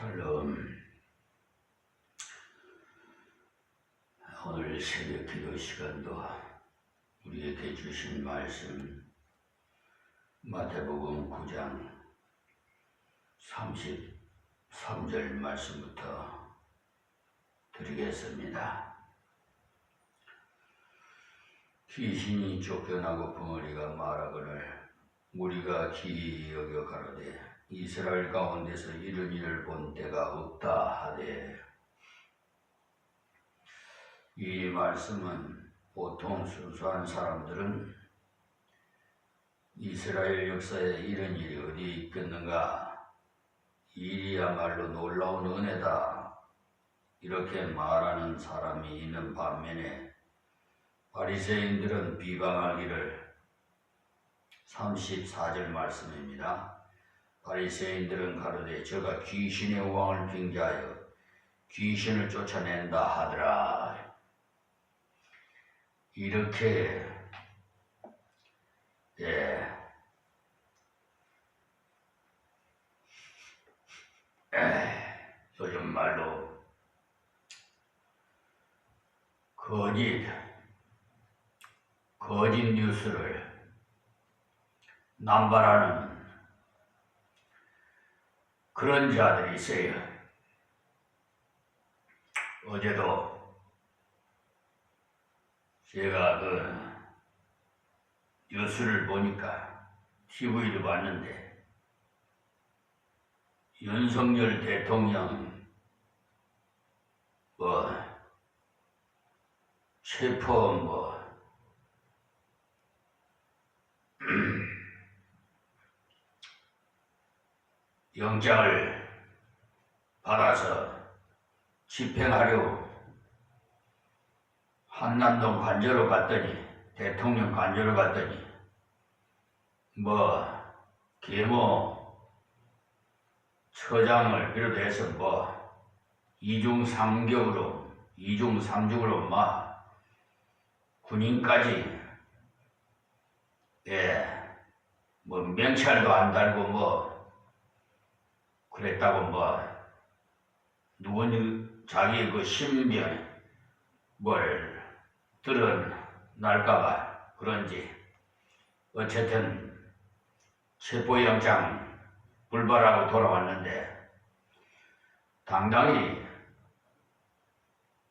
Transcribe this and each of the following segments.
샬롬. 오늘 새벽 기도 시간도 우리에게 주신 말씀 마태복음 9장 33절 말씀부터 드리겠습니다. 귀신이 쫓겨나고 벙어리가 말하거늘 무리가 기이 여겨 가로되 이스라엘 가운데서 이런 일을 본 때가 없다 하되, 이 말씀은 보통 순수한 사람들은 이스라엘 역사에 이런 일이 어디 있겠는가, 이 일이야말로 놀라운 은혜다, 이렇게 말하는 사람이 있는 반면에 바리새인들은 비방하기를, 34절 말씀입니다. 바리새인들은 가로되 저가 귀신의 왕을 빙자하여 귀신을 쫓아낸다 하더라. 이렇게 요즘 말로 거짓 뉴스를 남발하는 그런 자들이 있어요. 어제도 제가 뉴스를 보니까 TV를 봤는데 윤석열 대통령 체포 영장을 받아서 집행하려 한남동 관저로 갔더니, 대통령 관저로 갔더니 계모 처장을 비롯해서 이중 삼중으로 군인까지 명찰도 안 달고 그랬다고 누구니 자기 신변 드러날까봐 그런지 어쨌든 체포영장 불발하고 돌아왔는데, 당당히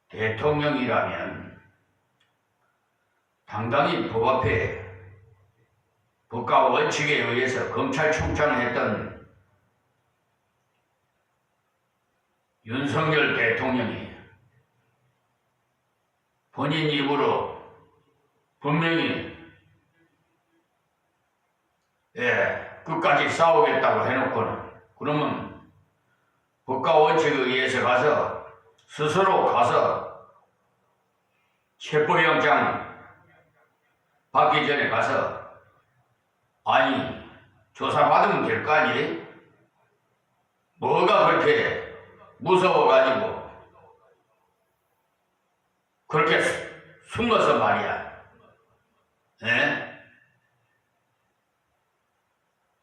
대통령이라면 당당히 법 앞에 법과 원칙에 의해서 검찰총장을 했던 윤석열 대통령이 본인 입으로 분명히 끝까지 싸우겠다고 해놓고는, 그러면 법과 원칙에 의해서 스스로 가서 체포영장 받기 전에 가서 조사받으면 될 거 아니? 뭐가 그렇게 무서워가지고 그렇게 숨어서 말이야.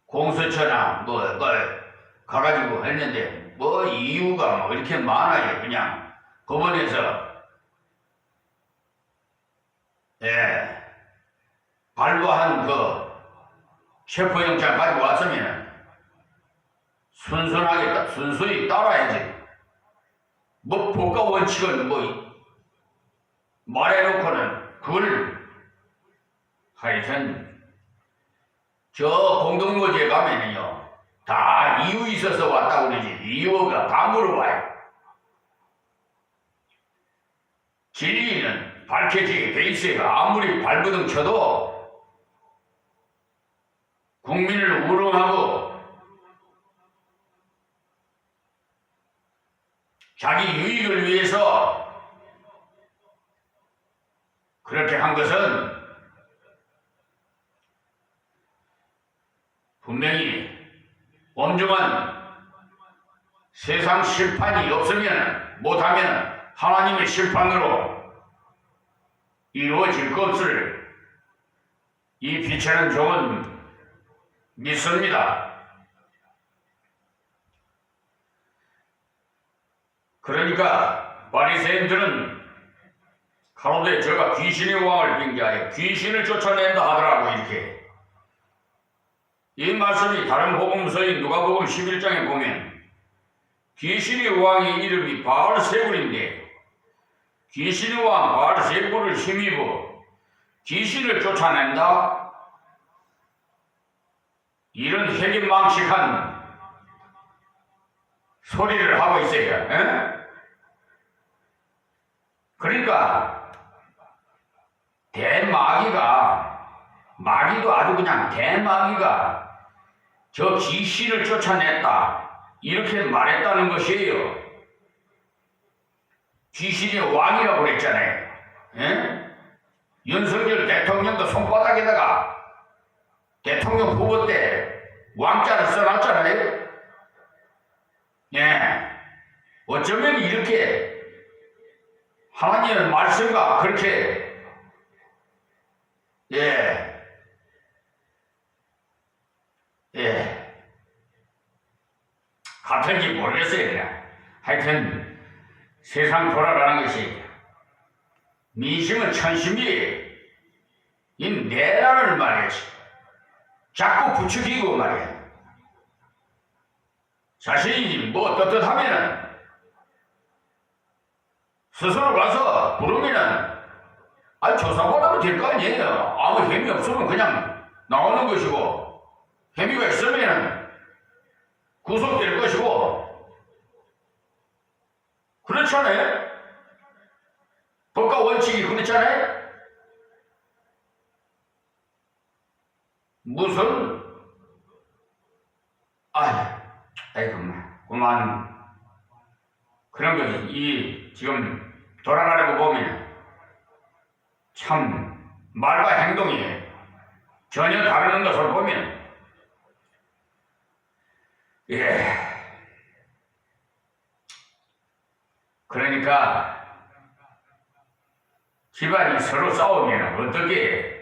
공수처나 가가지고 했는데 이유가 이렇게 많아요. 그냥 법원에서 발부한 체포영장 가지고 왔으면 순수히 따라야지. 법과 원칙을 말해놓고는 그걸 하여튼 저 공동묘지에 가면은요 다 이유 있어서 왔다고 그러지, 이유가 다 물어봐요. 진리는 밝혀지게 돼 있어요. 아무리 발부둥 쳐도 국민을 우롱하고 자기 유익을 위해서 그렇게 한 것은 분명히 엄중한 세상 심판이 못하면 하나님의 심판으로 이루어질 것을 이 비천한 종은 믿습니다. 그러니까 바리새인들은 가로되 저가 귀신의 왕을 빙자하여 귀신을 쫓아낸다 하더라고. 이렇게 이 말씀이 다른 복음서인 누가복음 11장에 보면 귀신의 왕의 이름이 바알세불인데 귀신의 왕 바알세불을 힘입어 귀신을 쫓아낸다? 이런 해기망측한 소리를 하고 있어요. 에? 그러니까 마귀도 아주 그냥 대마귀가 저 귀신을 쫓아냈다 이렇게 말했다는 것이에요. 귀신의 왕이라고 그랬잖아요. 에? 윤석열 대통령도 손바닥에다가 대통령 후보 때 왕자를 써놨잖아요. 예. 어쩌면 이렇게 하나님의 말씀과 그렇게 같은지 모르겠어요. 그냥. 하여튼 세상 돌아가는 것이 민심은 천심이에요. 이 내란을 말이지 자꾸 부추기고 말이야. 자신이 뭐 떳떳하면은 스스로 가서 부르면은 조사받으면 될 거 아니에요. 아무 혐의 없으면 그냥 나오는 것이고 혐의가 있으면은 구속될 것이고 그렇잖아요. 법과 원칙이 그렇잖아요. 무슨 그만 그런 것이 이 지금 돌아가는 거 보면 참 말과 행동이 전혀 다른 것을 보면 그러니까 집안이 서로 싸우면 어떻게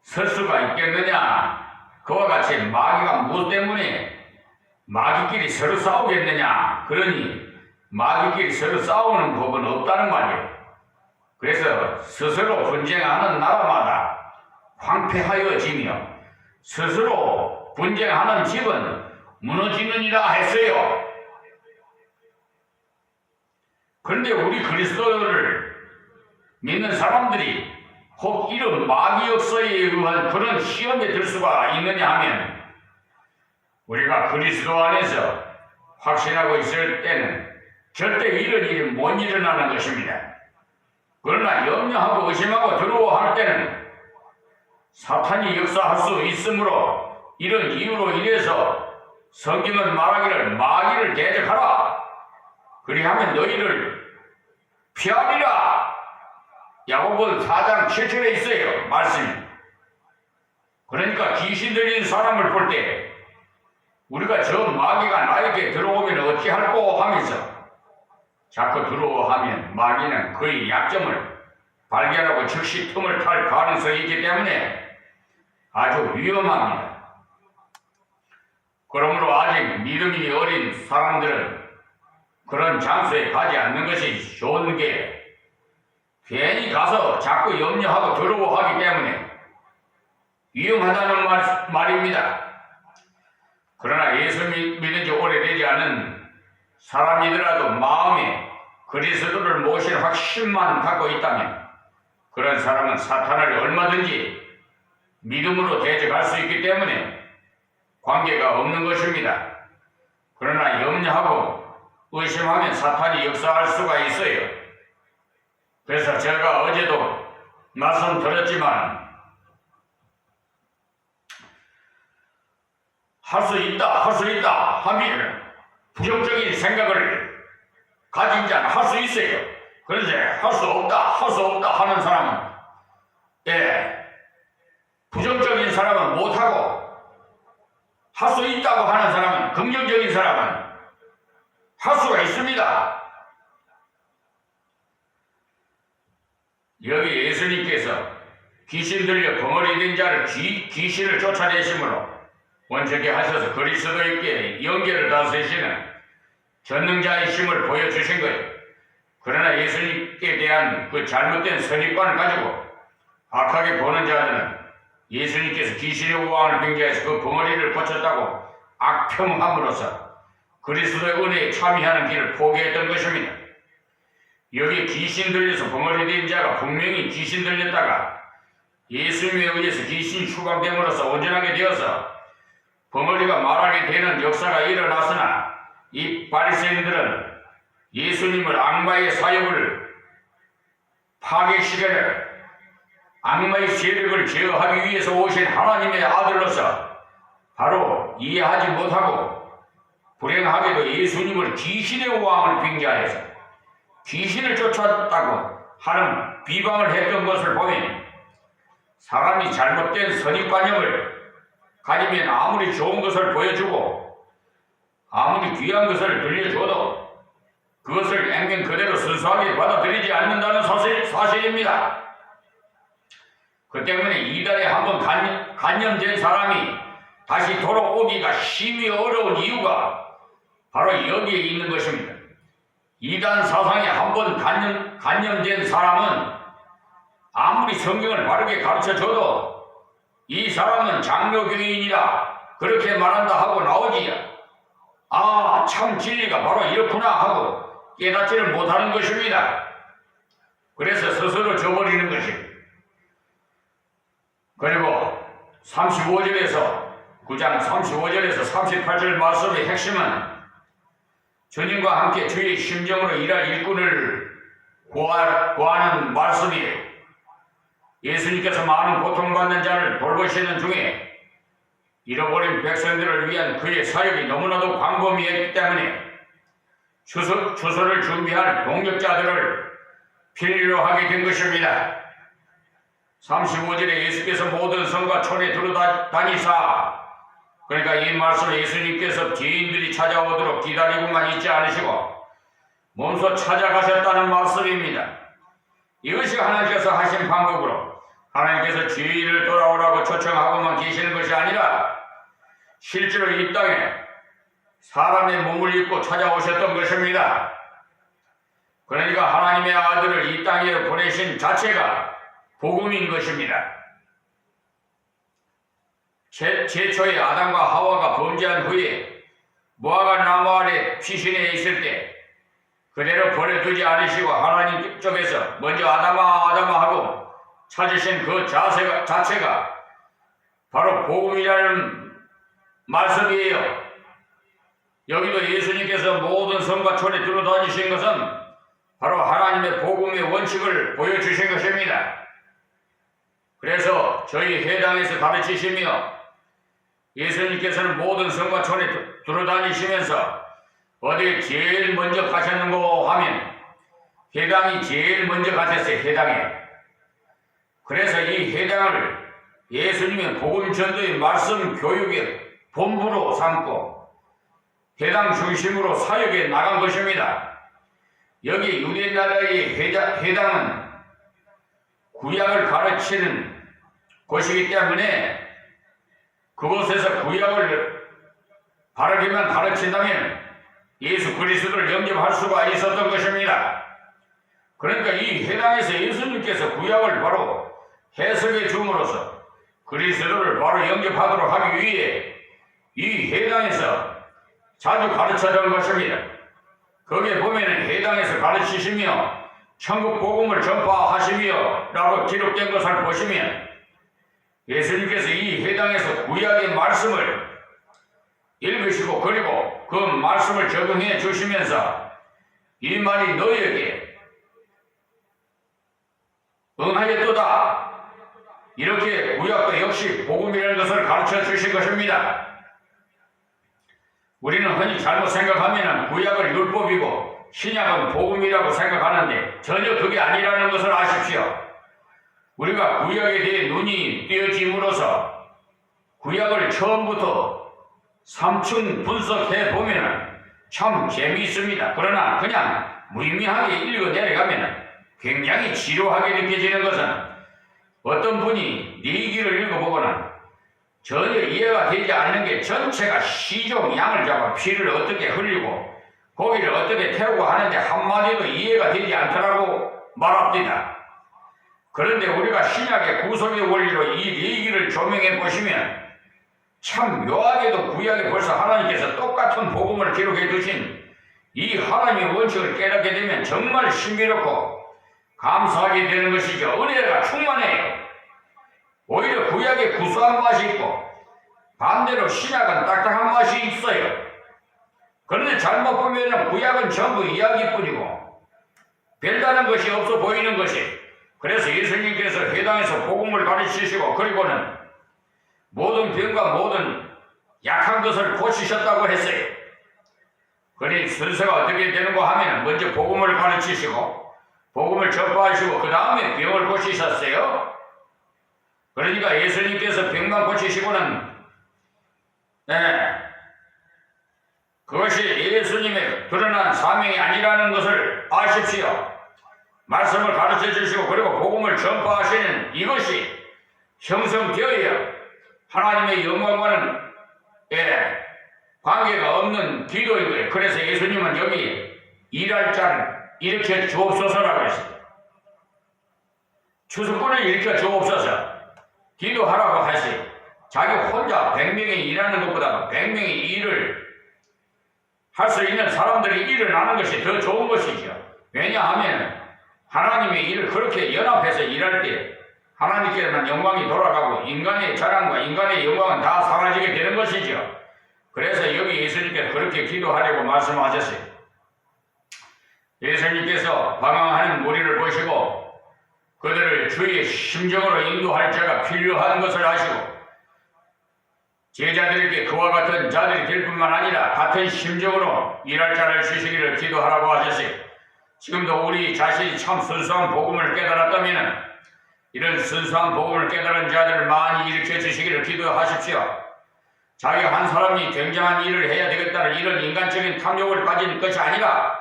설 수가 있겠느냐. 그와 같이 마귀가 무엇 때문에 마귀끼리 서로 싸우겠느냐. 그러니 마귀끼리 서로 싸우는 법은 없다는 말이에요. 그래서 스스로 분쟁하는 나라마다 황폐하여지며 스스로 분쟁하는 집은 무너지느니라 했어요. 그런데 우리 그리스도를 믿는 사람들이 혹 이런 마귀 역사에 의한 그런 시험에 들 수가 있느냐 하면 우리가 그리스도 안에서 확신하고 있을 때는 절대 이런 일이 못 일어나는 것입니다. 그러나 염려하고 의심하고 두려워할 때는 사탄이 역사할 수 있으므로 이런 이유로 인해서 성경은 말하기를 마귀를 대적하라. 그리하면 너희를 피하리라. 야고보 4장 7절에 있어요. 말씀이. 그러니까 귀신 들린 사람을 볼 때 우리가 저 마귀가 나에게 들어오면 어찌할꼬 하면서 자꾸 들어오하면 마귀는 그의 약점을 발견하고 즉시 틈을 탈 가능성이 있기 때문에 아주 위험합니다. 그러므로 아직 믿음이 어린 사람들은 그런 장소에 가지 않는 것이 좋은 게 괜히 가서 자꾸 염려하고 두려워하기 때문에 위험하다는 말입니다. 그러나 예수 믿은 지 오래되지 않은 사람이더라도 마음에 그리스도를 모실 확신만 갖고 있다면 그런 사람은 사탄을 얼마든지 믿음으로 대적할 수 있기 때문에 관계가 없는 것입니다. 그러나 염려하고 의심하면 사탄이 역사할 수가 있어요. 그래서 제가 어제도 말씀드렸지만 할 수 있다 하면 부정적인 생각을 가진 자는 할 수 있어요. 그런데 할 수 없다 하는 사람은 부정적인 사람은 못하고 할 수 있다고 하는 사람은 긍정적인 사람은 할 수가 있습니다. 여기 예수님께서 귀신 들려 벙어리 된 자를 귀신을 쫓아내심으로 원적에 하셔서 그리스도에게 영계를 다스리시는 전능자이심을 보여주신 거예요. 그러나 예수님께 대한 그 잘못된 선입관을 가지고 악하게 보는 자들은 예수님께서 귀신의 우왕을 빙자해서 그 벙어리를 고쳤다고 악평함으로써 그리스도의 은혜에 참여하는 길을 포기했던 것입니다. 여기 귀신 들려서 벙어리 된 자가 분명히 귀신 들렸다가 예수님에 의해서 귀신이 추방됨으로써 온전하게 되어서 벙어리가 말하게 되는 역사가 일어났으나 이 바리새인들은 예수님을 악마의 사역을 파괴시켜낼 악마의 세력을 제어하기 위해서 오신 하나님의 아들로서 바로 이해하지 못하고 불행하게도 예수님을 귀신의 왕을 빙자해서 귀신을 쫓았다고 하는 비방을 했던 것을 보면 사람이 잘못된 선입관념을 가지면 아무리 좋은 것을 보여주고 아무리 귀한 것을 들려줘도 그것을 액면 그대로 순수하게 받아들이지 않는다는 사실입니다. 그 때문에 이달에 한번 간염된 사람이 다시 돌아오기가 심히 어려운 이유가 바로 여기에 있는 것입니다. 이단 사상에 한번 간염된 사람은 아무리 성경을 바르게 가르쳐줘도 이 사람은 장로교인이라 그렇게 말한다 하고 나오지 참 진리가 바로 이렇구나 하고 깨닫지를 못하는 것입니다. 그래서 스스로 져버리는 것입니다. 그리고 9장 35절에서 38절 말씀의 핵심은 주님과 함께 주의 심정으로 일할 일꾼을 구하는 말씀이에요. 예수님께서 많은 고통받는 자를 돌보시는 중에 잃어버린 백성들을 위한 그의 사역이 너무나도 광범위했기 때문에 주소를 준비할 동력자들을 필요로 하게 된 것입니다. 35절에 예수께서 모든 성과 촌에 두루다니사, 그러니까 이 말씀을 예수님께서 죄인들이 찾아오도록 기다리고만 있지 않으시고 몸소 찾아가셨다는 말씀입니다. 이것이 하나님께서 하신 방법으로 하나님께서 죄인을 돌아오라고 초청하고만 계시는 것이 아니라 실제로 이 땅에 사람의 몸을 입고 찾아오셨던 것입니다. 그러니까 하나님의 아들을 이 땅에 보내신 자체가 복음인 것입니다. 제초에 아담과 하와가 범죄한 후에 무화과 나무 아래 피신해 있을 때 그대로 버려두지 않으시고 하나님 쪽에서 먼저 아담아 하고 찾으신 그 자체가 바로 복음이라는 말씀이에요. 여기도 예수님께서 모든 성과 촌에 들어다니신 것은 바로 하나님의 복음의 원칙을 보여주신 것입니다. 그래서 저희 회당에서 가르치시며 예수님께서는 모든 성과 촌에 들어다니시면서 어디 제일 먼저 가셨는고 하면 회당이 제일 먼저 가셨어요. 회당에. 그래서 이 회당을 예수님의 복음 전도의 말씀 교육의 본부로 삼고 회당 중심으로 사역에 나간 것입니다. 여기 유대 나라의 회당은 구약을 가르치는 곳이기 때문에 그곳에서 구약을 바르게만 가르친다면 예수 그리스도를 영접할 수가 있었던 것입니다. 그러니까 이 회당에서 예수님께서 구약을 바로 해석해 줌으로써 그리스도를 바로 영접하도록 하기 위해 이 회당에서 자주 가르쳐준 것입니다. 거기에 보면은 회당에서 가르치시며 천국 복음을 전파하시며 라고 기록된 것을 보시면 예수님께서 이 회당에서 구약의 말씀을 읽으시고 그리고 그 말씀을 적용해 주시면서 이 말이 너희에게 응하였도다, 이렇게 구약도 역시 복음이라는 것을 가르쳐 주신 것입니다. 우리는 흔히 잘못 생각하면 구약을 율법이고 신약은 복음이라고 생각하는데 전혀 그게 아니라는 것을 아십시오. 우리가 구약에 대해 눈이 띄어짐으로써 구약을 처음부터 삼층 분석해 보면 참 재미있습니다. 그러나 그냥 무의미하게 읽어 내려가면 굉장히 지루하게 느껴지는 것은 어떤 분이 리기를 읽어보거나 전혀 이해가 되지 않는 게 전체가 시종 양을 잡아 피를 어떻게 흘리고 고기를 어떻게 태우고 하는데 한마디도 이해가 되지 않더라고 말합니다. 그런데 우리가 신약의 구속의 원리로 이 얘기를 조명해 보시면 참 묘하게도 구약에 벌써 하나님께서 똑같은 복음을 기록해 두신 이 하나님의 원칙을 깨닫게 되면 정말 신비롭고 감사하게 되는 것이죠. 은혜가 충만해요. 오히려 구약에 구수한 맛이 있고 반대로 신약은 딱딱한 맛이 있어요. 그런데 잘못 보면 구약은 전부 이야기뿐이고 별다른 것이 없어 보이는 것이, 그래서 예수님께서 회당에서 복음을 가르치시고 그리고는 모든 병과 모든 약한 것을 고치셨다고 했어요. 그러니 순서가 어떻게 되는가 하면 먼저 복음을 가르치시고 복음을 전파하시고 그 다음에 병을 고치셨어요. 그러니까 예수님께서 병만 고치시고는 그것이 예수님의 드러난 사명이 아니라는 것을 아십시오. 말씀을 가르쳐 주시고 그리고 복음을 전파하시는 이것이 형성되어야 하나님의 영광과는 관계가 없는 기도인 거예요. 그래서 예수님은 여기 일할 자를 일으켜 주옵소서라고 했습니다. 추수꾼을 일으켜 주옵소서 기도하라고 하시. 자기 혼자 100명이 일하는 것보다 100명이 일을 할 수 있는 사람들이 일어나는 것이 더 좋은 것이죠. 왜냐하면 하나님의 일을 그렇게 연합해서 일할 때 하나님께만 영광이 돌아가고 인간의 자랑과 인간의 영광은 다 사라지게 되는 것이죠. 그래서 여기 예수님께서 그렇게 기도하려고 말씀하셨어요. 예수님께서 방황하는 무리를 보시고 그들을 주의 심정으로 인도할 자가 필요한 것을 아시고 제자들에게 그와 같은 자들이 될 뿐만 아니라 같은 심정으로 일할 자를 주시기를 기도하라고 하셨어요. 지금도 우리 자신이 참 순수한 복음을 깨달았다면 이런 순수한 복음을 깨달은 자들을 많이 일으켜 주시기를 기도하십시오. 자기 한 사람이 굉장한 일을 해야 되겠다는 이런 인간적인 탐욕을 가진 것이 아니라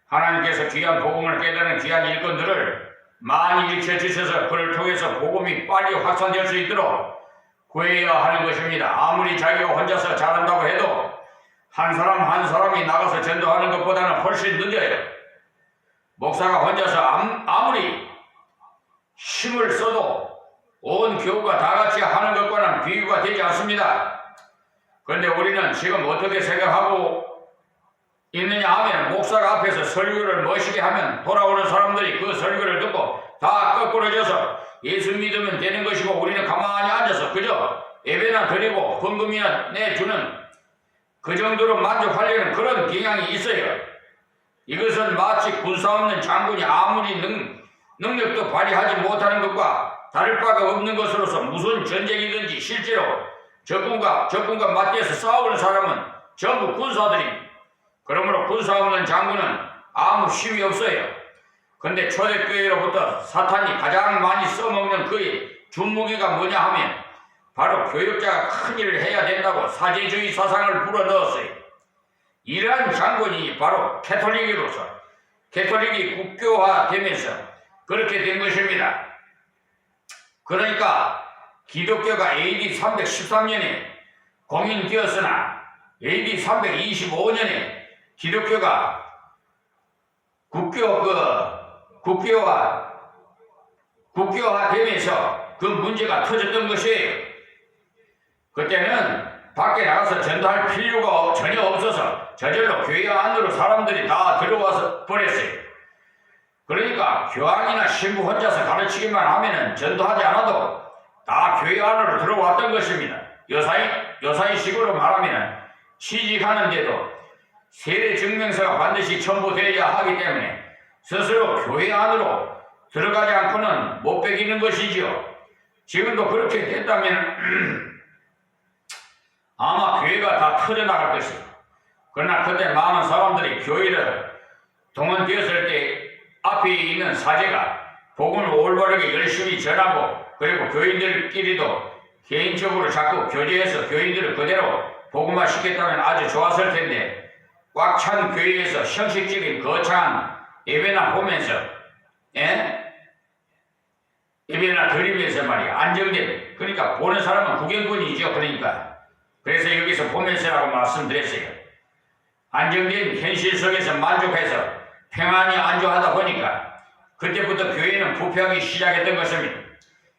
하나님께서 귀한 복음을 깨달은 귀한 일꾼들을 많이 일으켜 주셔서 그를 통해서 복음이 빨리 확산될 수 있도록 구해야 하는 것입니다. 아무리 자기가 혼자서 잘한다고 해도 한 사람 한 사람이 나가서 전도하는 것보다는 훨씬 늦어요. 목사가 혼자서 아무리 힘을 써도 온 교우가 다 같이 하는 것과는 비교가 되지 않습니다. 그런데 우리는 지금 어떻게 생각하고 있느냐 하면 목사가 앞에서 설교를 멋있게 하면 돌아오는 사람들이 그 설교를 듣고 다 거꾸러져서 예수 믿으면 되는 것이고 우리는 가만히 앉아서 그저 예배나 드리고 헌금이나 내주는 그 정도로 만족하려는 그런 경향이 있어요. 이것은 마치 군사 없는 장군이 아무리 능력도 발휘하지 못하는 것과 다를 바가 없는 것으로서 무슨 전쟁이든지 실제로 적군과 맞대서 싸우는 사람은 전부 군사들입니다. 그러므로 군사 없는 장군은 아무 힘이 없어요. 근데 초대교회로부터 사탄이 가장 많이 써먹는 그의 준무기가 뭐냐 하면 바로 교육자가 큰 일을 해야 된다고 사제주의 사상을 불어넣었어요. 이러한 장군이 바로 캐톨릭이 국교화되면서 그렇게 된 것입니다. 그러니까 기독교가 AD 313년에 공인되었으나 AD 325년에 기독교가 국교화되면서 그 문제가 터졌던 것이에요. 그때는 밖에 나가서 전도할 필요가 전혀 없어서 저절로 교회 안으로 사람들이 다 들어와서 버렸어요. 그러니까 교황이나 신부 혼자서 가르치기만 하면은 전도하지 않아도 다 교회 안으로 들어왔던 것입니다. 요사이식으로 말하면 취직하는데도 세례 증명서가 반드시 첨부되어야 하기 때문에 스스로 교회 안으로 들어가지 않고는 못 배기는 것이지요. 지금도 그렇게 됐다면 아마 교회가 다 터져나갈 것입니다. 그러나 그때 많은 사람들이 교회를 동원되었을 때 앞에 있는 사제가 복음을 올바르게 열심히 전하고 그리고 교인들끼리도 개인적으로 자꾸 교제해서 교인들을 그대로 복음화 시켰다면 아주 좋았을 텐데 꽉 찬 교회에서 형식적인 거창한 예배나 보면서 예배나 드리면서 말이야 안정된, 그러니까 보는 사람은 구경꾼이죠. 그러니까 그래서 여기서 보면서라고 말씀드렸어요. 안정된 현실 속에서 만족해서 평안히 안주하다 보니까 그때부터 교회는 부패하기 시작했던 것입니다.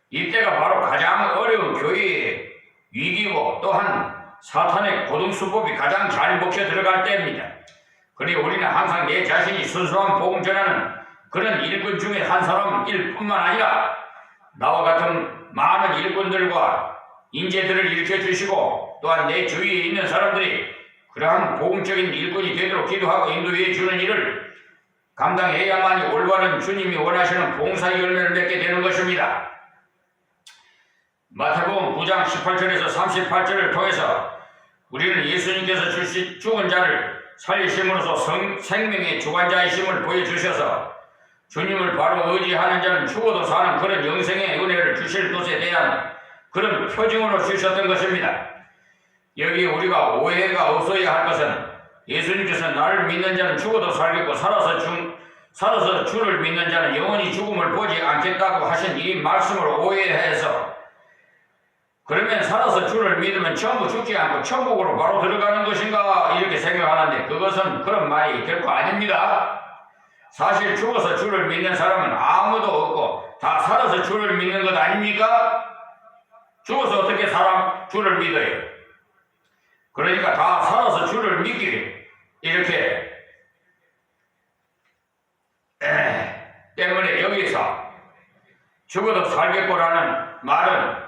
이때가 바로 가장 어려운 교회의 위기고 또한 사탄의 고등수법이 가장 잘 먹혀 들어갈 때입니다. 그러니 우리는 항상 내 자신이 순수한 복음 전하는 그런 일꾼 중에 한 사람일 뿐만 아니라 나와 같은 많은 일꾼들과 인재들을 일으켜 주시고 또한 내 주위에 있는 사람들이 그러한 복음적인 일꾼이 되도록 기도하고 인도해 주는 일을 감당해야만이 올바른 주님이 원하시는 봉사의 열매를 맺게 되는 것입니다. 마태복음 9장 18절에서 38절을 통해서 우리는 예수님께서 죽은 자를 살리심으로써 생명의 주관자이심을 보여주셔서 주님을 바로 의지하는 자는 죽어도 사는 그런 영생의 은혜를 주실 것에 대한 그런 표징으로 주셨던 것입니다. 여기에 우리가 오해가 없어야 할 것은 예수님께서 나를 믿는 자는 죽어도 살겠고 살아서 주를 믿는 자는 영원히 죽음을 보지 않겠다고 하신 이 말씀을 오해해서 그러면 살아서 주를 믿으면 전부 죽지 않고 천국으로 바로 들어가는 것인가 이렇게 생각하는데 그것은 그런 말이 결코 아닙니다. 사실 죽어서 주를 믿는 사람은 아무도 없고 다 살아서 주를 믿는 것 아닙니까? 죽어서 어떻게 주를 믿어요? 그러니까 다 살아서 주를 믿기 이렇게 때문에 여기서 죽어도 살겠고라는 말은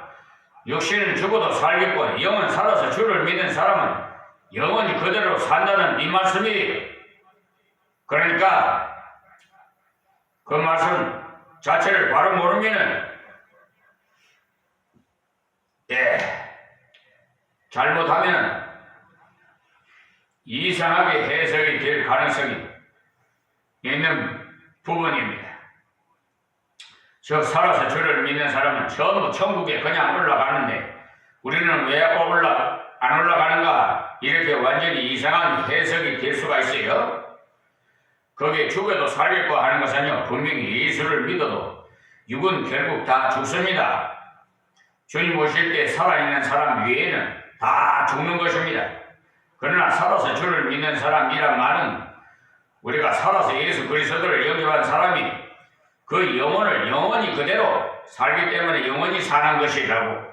육신은 죽어도 살겠고 영은 살아서 주를 믿는 사람은 영원히 그대로 산다는 이 말씀이 그러니까 그 말씀 자체를 바로 모르면은 잘못하면 이상하게 해석이 될 가능성이 있는 부분입니다. 저 살아서 주를 믿는 사람은 전부 천국에 그냥 올라가는데 우리는 왜 안 올라가는가 이렇게 완전히 이상한 해석이 될 수가 있어요. 거기에 죽어도 살겠고 하는 것은요 분명히 예수를 믿어도 육은 결국 다 죽습니다. 주님 오실 때 살아있는 사람 외에는 다 죽는 것입니다. 그러나 살아서 주를 믿는 사람이란 말은 우리가 살아서 예수 그리스도를 영접한 사람이 그 영혼을 영원히 그대로 살기 때문에 영원히 사는 것이라고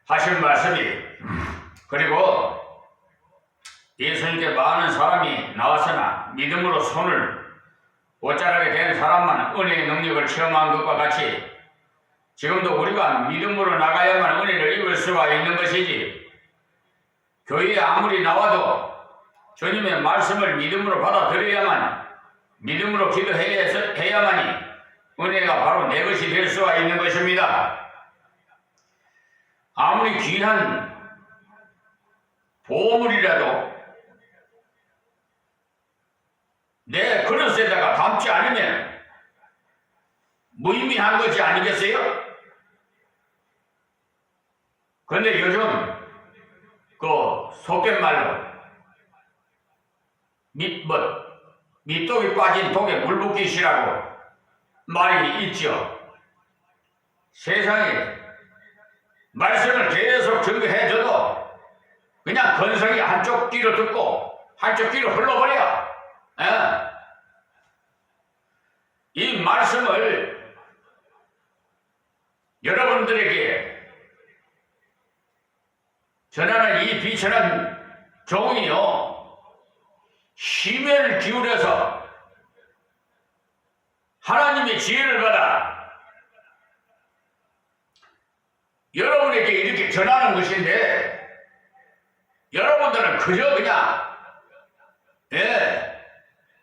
하신 말씀이 그리고 예수님께 많은 사람이 나왔으나 믿음으로 손을 옷자르게 된 사람만 은혜의 능력을 체험한 것과 같이 지금도 우리가 믿음으로 나가야만 은혜를 입을 수가 있는 것이지 교회에 아무리 나와도 주님의 말씀을 믿음으로 받아들여야만 믿음으로 기도해야만이 은혜가 바로 내 것이 될 수가 있는 것입니다. 아무리 귀한 보물이라도 내 그릇에다가 담지 않으면 무의미한 것이 아니겠어요? 그런데 요즘 그 속된 말로 밑독이 빠진 독에 물 붓기시라고 말이 있죠. 세상에 말씀을 계속 증거해줘도 그냥 건성이 한쪽 귀로 듣고 한쪽 귀로 흘러버려. 이 말씀을 여러분들에게 전하는 이 비천한 종이요 심혈을 기울여서 하나님의 지혜를 받아 여러분에게 이렇게 전하는 것인데 여러분들은 그저 그냥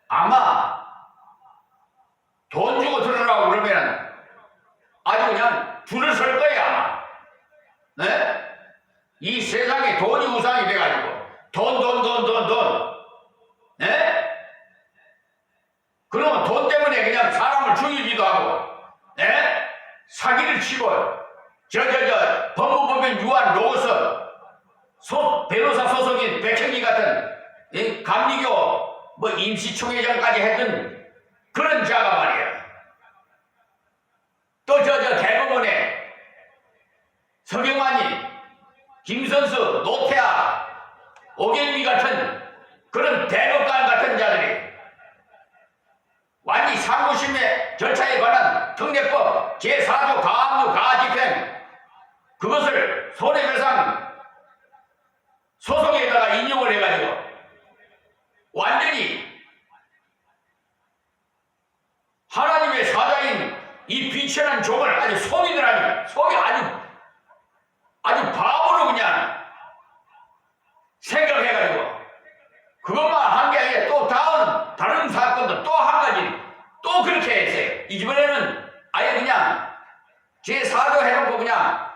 아마 돈 주고 들으라고 그러면 아주 그냥 줄을 설 거예요 아마. 이 세상에 돈이 우상이 돼가지고 돈 그러면 돈 때문에 그냥 사람을 죽이기도 하고 사기를 치고 법무법인 유한 로고스 변호사 소속인 백형기 같은 감리교 임시총회장까지 했던 그런 자가 말이야. 또 대법원에 서경환이 김선수, 노태하, 오경미 같은 그런 대법관 같은 자들이 완전히 상고심의 절차에 관한 특례법 제4조 가압류 가집행 그것을 손해배상 소송에다가 인용을 해가지고 완전히 하나님의 사자인 이 비천한 종을 아주 속이들 아니까 속이 아주 바보로 그냥 생각해가지고 그것만 한 게 아니라 또 다른 사건도 또 한 가지 또 그렇게 했어요. 이번에는 아예 그냥 제4조 해놓고 그냥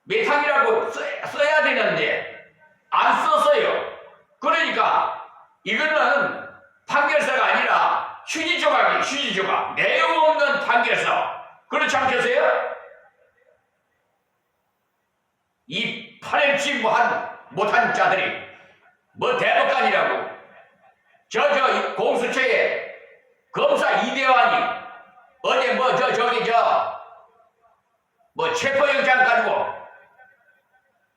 메탕이라고 써야 되는데 안 썼어요. 그러니까 이거는 판결서가 아니라 휴지 조각 내용 없는 판결서 그렇지 않겠어요? 이 파렴치 못한 자들이 뭐 대법관이라고 저 공수처에 검사 이대환이 어제 체포영장 가지고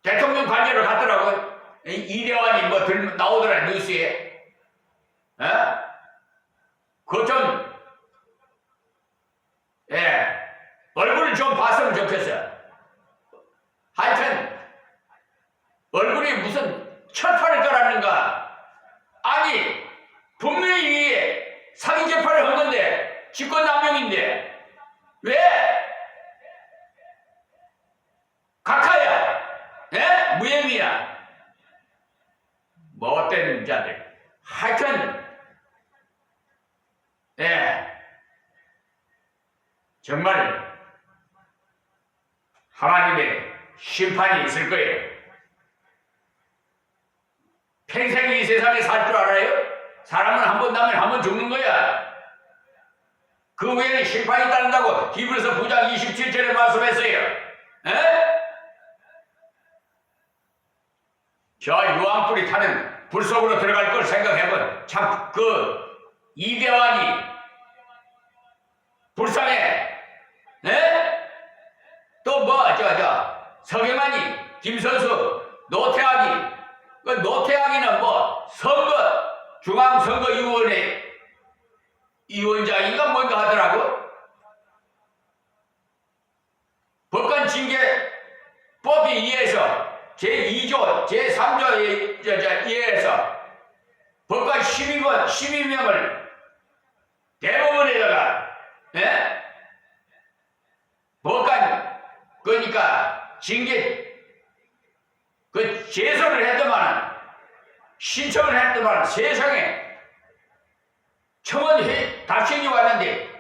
대통령 관저를 갔더라고. 이대환이 나오더라 뉴스에. 그거 좀 얼굴을 좀 봤으면 좋겠어. 하여튼 얼굴이 무슨 철판을 깔았는가. 아니 분명히 이게 사기 재판을 한 건데 직권남용인데 왜 각하야 무혐의야 못된 자들. 하여튼 정말 하나님의 심판이 있을 거예요. 평생 이 세상에 살 줄 알아요? 사람은 한 번 나면 한 번 죽는 거야. 그 후에는 심판이 따른다고 히브리서 9장 27절에 말씀했어요. 저 유황불이 타는 불 속으로 들어갈 걸 생각해본 참 이대환이 불쌍해. 또 서경환이, 김선수, 노태학이 노태학이는 중앙선거위원회 위원장인가 뭔가 하더라고. 법관징계법에 의해서 제2조, 제3조에 의해서 법관 12명을 대법원에다가 법관 그러니까 징계 제소를 했더만 신청을 했더만 세상에 청원 답신이 왔는데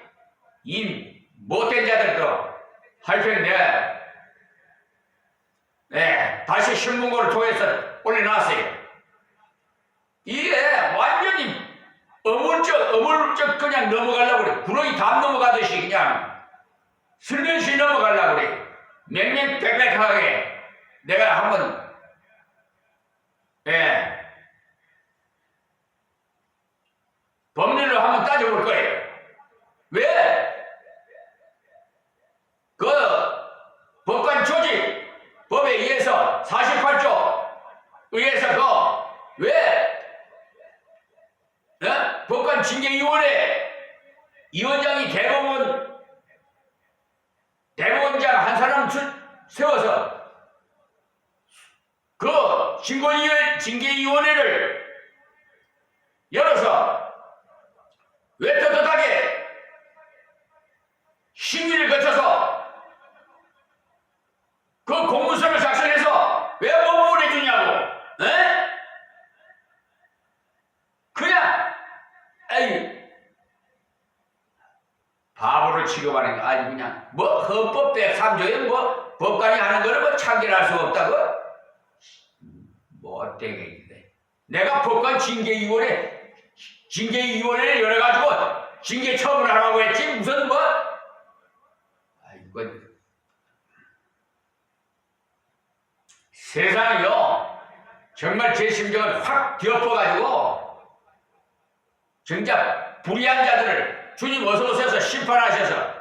이 못된 자들도 하여튼 내가 다시 신문고를 통해서 올려놨어요. 이게 완전히 어물쩍 그냥 넘어가려고 그래. 구렁이 담 넘어가듯이 그냥 슬며시 넘어가려고 그래. 맹맹백백하게 내가 한번 법률로 한번 따져볼 거예요. 왜? 법관 조직법에 의해서 48조 의해서 법관 징계위원회 위원장이 대법원장 한 사람 세워서 징계위원회를 열어서 왜 떳떳하게 심의를 거쳐서 그 공문서를 작성해서 왜 못 보내주냐고. 그냥 바보를 취급하는 거 아주 그냥 헌법 103조에 법관이 하는 거를 참견할 수 없다고? 못되게 내가 법관 징계위원회를 열어가지고 징계 처분하라고 했지 무슨 세상이요 정말 제 심정을 확 뒤엎어가지고 진짜 불의한 자들을 주님 어서 오셔서 심판하셔서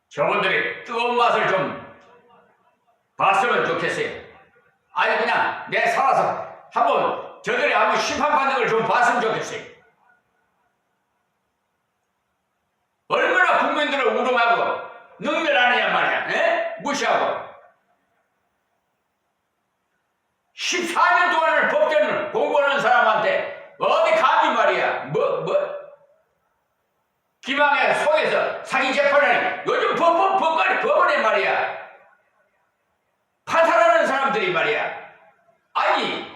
저분들이 뜨거운 맛을 좀 봤으면 좋겠어요. 아니 그냥 내 살아서 한번 저들이 한번 심판받는 걸 좀 봤으면 좋겠어요. 얼마나 국민들을 우롱하고 능멸하느냐 말이야. 에? 무시하고 14년 동안을 법전을 공부하는 사람한테 어디 감히 말이야 기망의 속에서 사기 재판을 요즘 법원에 말이야 판사라는 사람들이 말이야 아니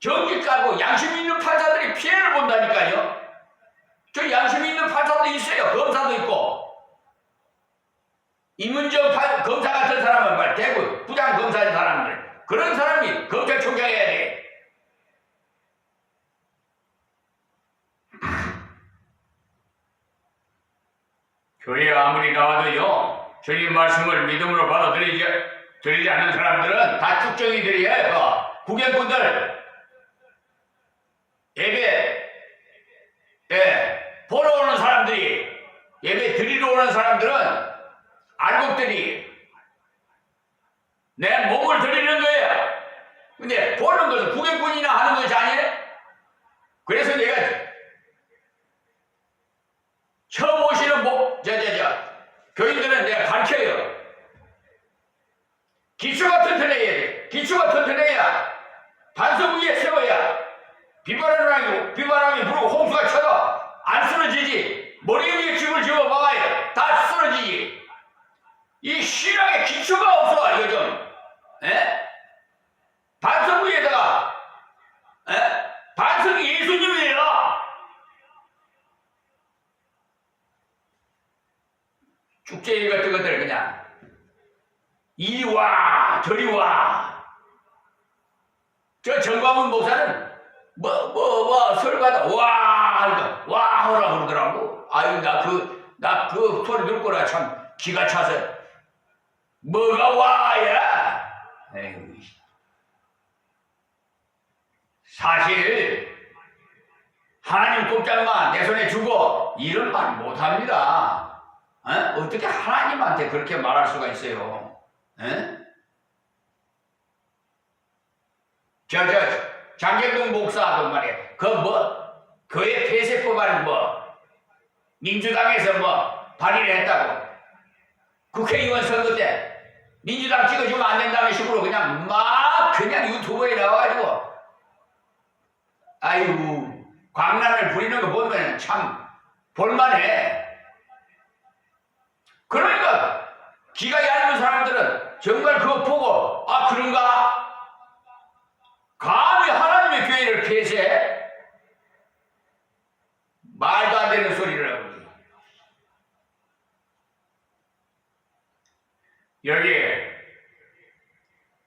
정직 가고 양심 있는 판사들이 피해를 본다니까요. 저 양심 있는 판사도 있어요. 검사도 있고 이문정 검사 같은 사람은 말 대구 부장검사인 사람들 그런 사람이 검찰총장 해야 돼. 교회에 아무리 나와도요 주님 말씀을 믿음으로 받아들이지 않는 사람들은 다 쭉정이들이에요. 구경꾼들 보러 오는 사람들이 예배 드리러 오는 사람들은 알곡들이 내 몸을 드리는 거예요. 근데 보는 것은 구경꾼이나 하는 것이 아니에요. 그래서 내가 처음 오시는 교인들은 내가 가르쳐요. 기초가 튼튼해야 돼. 기초가 튼튼해야 반석 위에 세워야 비바람이 불고 홍수가 쳐도 안 쓰러지지. 머리 위에 집을 지어 막아야 다 쓰러지지. 이 신앙에 기초가 없어 요즘. 반석 위에다가 반석이 예수님이에요. 축제일 같은 것들 그냥 이리 와 저리 와. 저 정광훈 목사는 설가다 와 하라 그러더라고. 아유 나 그 소리 듣고라 참 기가 차서 뭐가 와야. 에이. 사실 하나님 꼼짝마 내 손에 주고 이런 말 못합니다. 어떻게 하나님한테 그렇게 말할 수가 있어요? 장경동 목사도 말이야. 그의 폐쇄법안은 민주당에서 발의를 했다고. 국회의원 선거 때 민주당 찍어주면 안 된다는 식으로 그냥 유튜브에 나와가지고 아이고 광란을 부리는 거 보면 참 볼만해. 그러니까 기가 얇은 사람들은 정말 그거 보고 그런가?